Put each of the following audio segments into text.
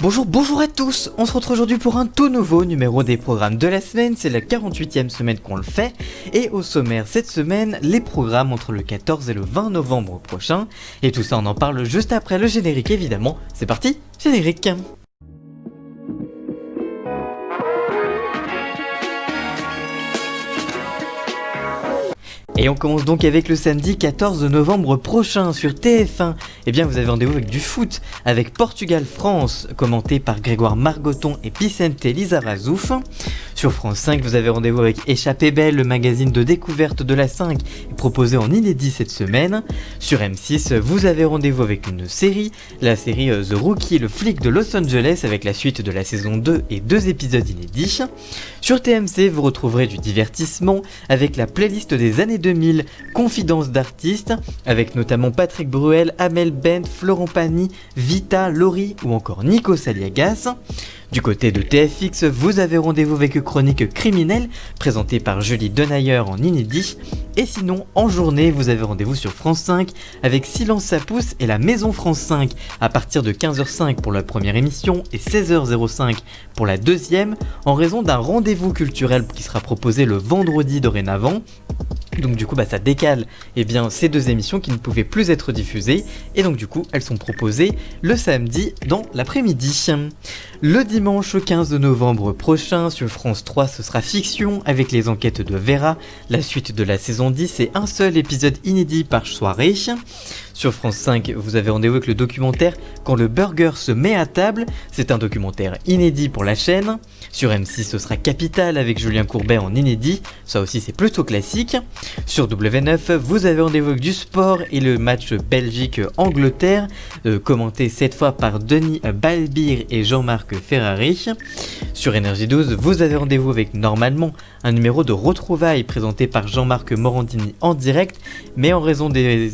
Bonjour à tous, on se retrouve aujourd'hui pour un tout nouveau numéro des programmes de la semaine, c'est la 48e semaine qu'on le fait, et au sommaire cette semaine, les programmes entre le 14 et le 20 novembre prochain, et tout ça on en parle juste après le générique évidemment, c'est parti, générique. Et on commence donc avec le samedi 14 novembre prochain sur TF1. Eh bien vous avez rendez-vous avec du foot, avec Portugal-France, commenté par Grégoire Margoton et Vicente Lizarazouf. Sur France 5, vous avez rendez-vous avec Échappée Belle, le magazine de découverte de la 5, proposé en inédit cette semaine. Sur M6, vous avez rendez-vous avec une série, la série The Rookie, le flic de Los Angeles, avec la suite de la saison 2 et 2 épisodes inédits. Sur TMC, vous retrouverez du divertissement, avec la playlist des années 2000, Confidences d'artistes, avec notamment Patrick Bruel, Amel Bent, Florent Pagny, Vita, Laurie ou encore Nico Saliagas. Du côté de TFX, vous avez rendez-vous avec Chronique criminelle, présentée par Julie Denayer en inédit. Et sinon, en journée, vous avez rendez-vous sur France 5 avec Silence ça pousse et la Maison France 5 à partir de 15h05 pour la première émission et 16h05 pour la deuxième, en raison d'un rendez-vous culturel qui sera proposé le vendredi dorénavant. Donc du coup ça décale ces deux émissions qui ne pouvaient plus être diffusées et donc du coup elles sont proposées le samedi dans l'après-midi. Le dimanche 15 novembre prochain sur France 3 ce sera Fiction avec les enquêtes de Vera, la suite de la saison 10 et un seul épisode inédit par soirée. Sur France 5, vous avez rendez-vous avec le documentaire Quand le burger se met à table, c'est un documentaire inédit pour la chaîne. Sur M6, ce sera Capital avec Julien Courbet en inédit, ça aussi c'est plutôt classique. Sur W9, vous avez rendez-vous avec du sport et le match Belgique-Angleterre, commenté cette fois par Denis Balbir et Jean-Marc Ferrari. Sur Énergie 12, vous avez rendez-vous avec normalement un numéro de retrouvailles présenté par Jean-Marc Morandini en direct, mais en raison des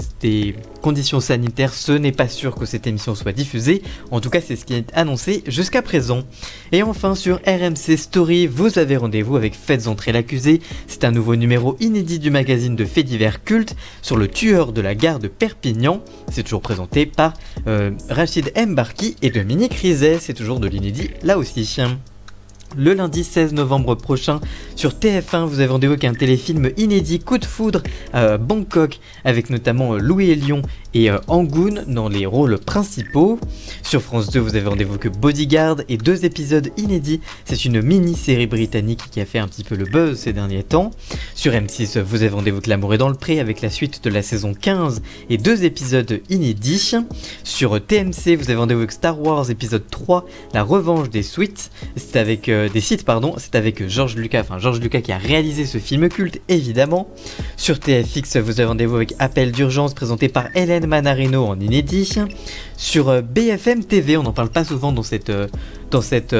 conditions sanitaires, ce n'est pas sûr que cette émission soit diffusée, en tout cas c'est ce qui est annoncé jusqu'à présent. Et enfin sur RMC Story, vous avez rendez-vous avec Faites entrer l'accusé, c'est un nouveau numéro inédit du magazine de faits divers culte sur le tueur de la gare de Perpignan, c'est toujours présenté par Rachid Mbarki et Dominique Rizet, c'est toujours de l'inédit là aussi. Le lundi 16 novembre prochain, sur TF1, vous avez rendez-vous avec un téléfilm inédit Coup de foudre à Bangkok, avec notamment Louis Elion et Angoun dans les rôles principaux. Sur France 2, vous avez rendez-vous avec Bodyguard et 2 épisodes inédits. C'est une mini-série britannique qui a fait un petit peu le buzz ces derniers temps. Sur M6, vous avez rendez-vous avec L'amour est dans le pré, avec la suite de la saison 15 et 2 épisodes inédits. Sur TMC, vous avez rendez-vous avec Star Wars épisode 3, La revanche des Sith. C'est avec c'est avec George Lucas qui a réalisé ce film culte évidemment. Sur TFX, vous avez rendez-vous avec Appel d'urgence présenté par Hélène Manarino en inédit. Sur BFM TV, on n'en parle pas souvent dans cette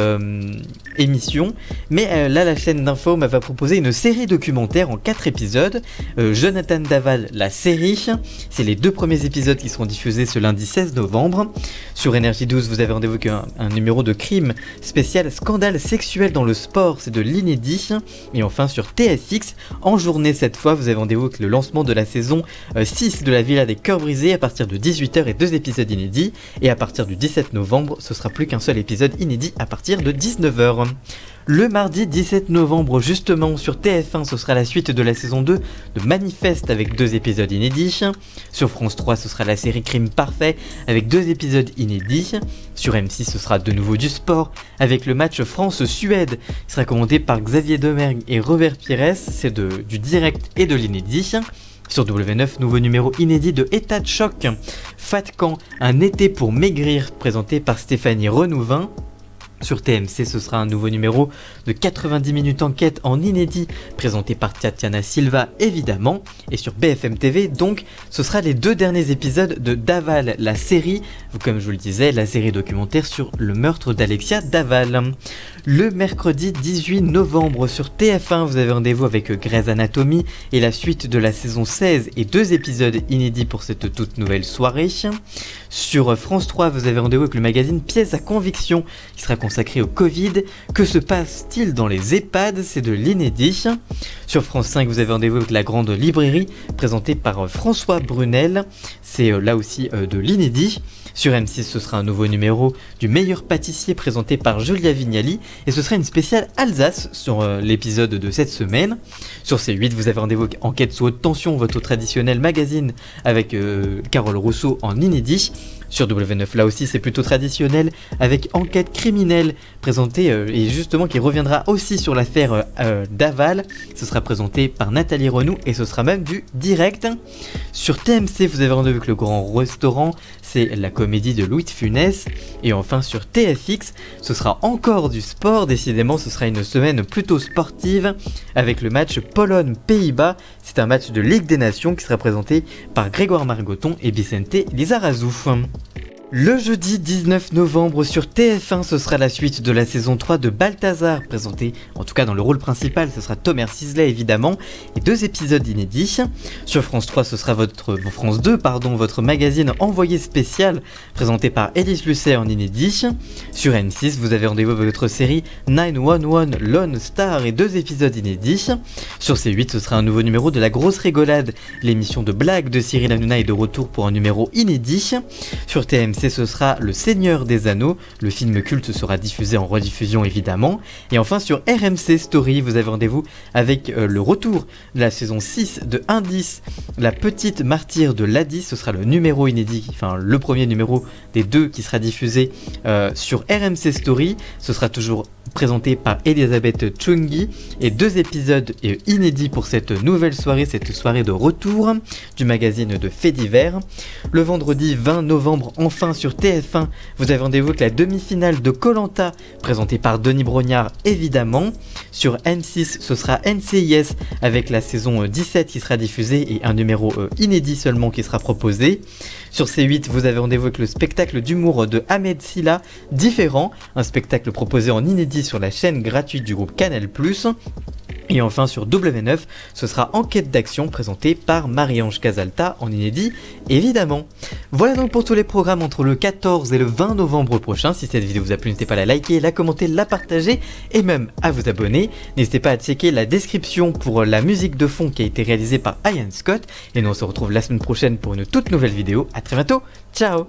émission, mais là la chaîne d'info va proposer une série documentaire en 4 épisodes, Jonathan Daval, la série, c'est les 2 premiers épisodes qui seront diffusés ce lundi 16 novembre. Sur Énergie 12, vous avez rendez-vous avec un numéro de crime spécial scandale sexuel dans le sport, c'est de l'inédit. Et enfin sur TFX, en journée cette fois, vous avez rendez-vous avec le lancement de la saison 6 de la Villa des Cœurs Brisés à partir de 18h et 2 épisodes inédits, et à partir du 17 novembre, ce sera plus qu'un seul épisode inédit à partir de 19h. Le mardi 17 novembre justement sur TF1, ce sera la suite de la saison 2 de Manifeste avec 2 épisodes inédits. Sur France 3, ce sera la série Crime Parfait avec 2 épisodes inédits. Sur M6, ce sera de nouveau du sport avec le match France-Suède qui sera commenté par Xavier Domergue et Robert Pires, c'est du direct et de l'inédit. Sur W9, nouveau numéro inédit de État de choc, Fatcan, un été pour maigrir, présenté par Stéphanie Renouvin. Sur TMC, ce sera un nouveau numéro de 90 minutes enquête en inédit, présenté par Tatiana Silva évidemment. Et sur BFM TV, donc, ce sera les 2 derniers épisodes de Daval, la série, comme je vous le disais, la série documentaire sur le meurtre d'Alexia Daval. Le mercredi 18 novembre sur TF1, vous avez rendez-vous avec Grey's Anatomy et la suite de la saison 16 et 2 épisodes inédits pour cette toute nouvelle soirée. Sur France 3, vous avez rendez-vous avec le magazine Pièces à conviction qui sera consacré au Covid. Que se passe-t-il dans les EHPAD? C'est de l'inédit. Sur France 5, vous avez rendez-vous avec la grande librairie présentée par François Brunel. C'est là aussi de l'inédit. Sur M6, ce sera un nouveau numéro du meilleur pâtissier présenté par Julia Vignali et ce sera une spéciale Alsace sur l'épisode de cette semaine. Sur C8, vous avez rendez-vous avec Enquête sous haute tension, votre traditionnel magazine avec Carole Rousseau en inédit. Sur W9, là aussi c'est plutôt traditionnel avec Enquête criminelle présentée et justement qui reviendra aussi sur l'affaire Daval. Ce sera présenté par Nathalie Renou et ce sera même du direct. Sur TMC, vous avez rendez-vous avec Le Grand Restaurant, c'est la comédie de Louis de Funès. Et enfin sur TFX, ce sera encore du sport, décidément ce sera une semaine plutôt sportive avec le match Pologne-Pays-Bas. C'est un match de Ligue des Nations qui sera présenté par Grégoire Margoton et Vicente Lizarazu. Le jeudi 19 novembre sur TF1, ce sera la suite de la saison 3 de Balthazar, présenté en tout cas dans le rôle principal, ce sera Thomas Sisley évidemment, et 2 épisodes inédits. Sur France 3, ce sera France 2, votre magazine Envoyé spécial, présenté par Élise Lucet en inédit. Sur M6, vous avez rendez-vous avec votre série 911 Lone Star et 2 épisodes inédits. Sur C8, ce sera un nouveau numéro de La Grosse Rigolade, l'émission de blagues de Cyril Hanouna est de retour pour un numéro inédit. Sur TMC, ce sera Le Seigneur des Anneaux, le film culte sera diffusé en rediffusion évidemment. Et enfin sur RMC Story, vous avez rendez-vous avec le retour de la saison 6 de Indice, la petite martyre de Ladi, ce sera le numéro inédit, enfin le premier numéro des 2 qui sera diffusé sur RMC Story. Ce sera toujours présenté par Elisabeth Chungi et 2 épisodes inédits pour cette nouvelle soirée, cette soirée de retour du magazine de faits divers. Le vendredi 20 novembre, enfin sur TF1, vous avez rendez-vous avec la demi-finale de Koh-Lanta, présentée par Denis Brognard évidemment. Sur M6, ce sera NCIS avec la saison 17 qui sera diffusée et un numéro inédit seulement qui sera proposé. Sur C8, vous avez rendez-vous avec le spectacle d'humour de Ahmed Silla, Différent, un spectacle proposé en inédit sur la chaîne gratuite du groupe Canal+. Et enfin sur W9, ce sera Enquête d'action présentée par Marie-Ange Casalta en inédit évidemment. Voilà donc pour tous les programmes entre le 14 et le 20 novembre prochain. Si cette vidéo vous a plu, n'hésitez pas à la liker, la commenter, la partager et même à vous abonner. N'hésitez pas à checker la description pour la musique de fond qui a été réalisée par Ian Scott. Et nous on se retrouve la semaine prochaine pour une toute nouvelle vidéo. A très bientôt, ciao.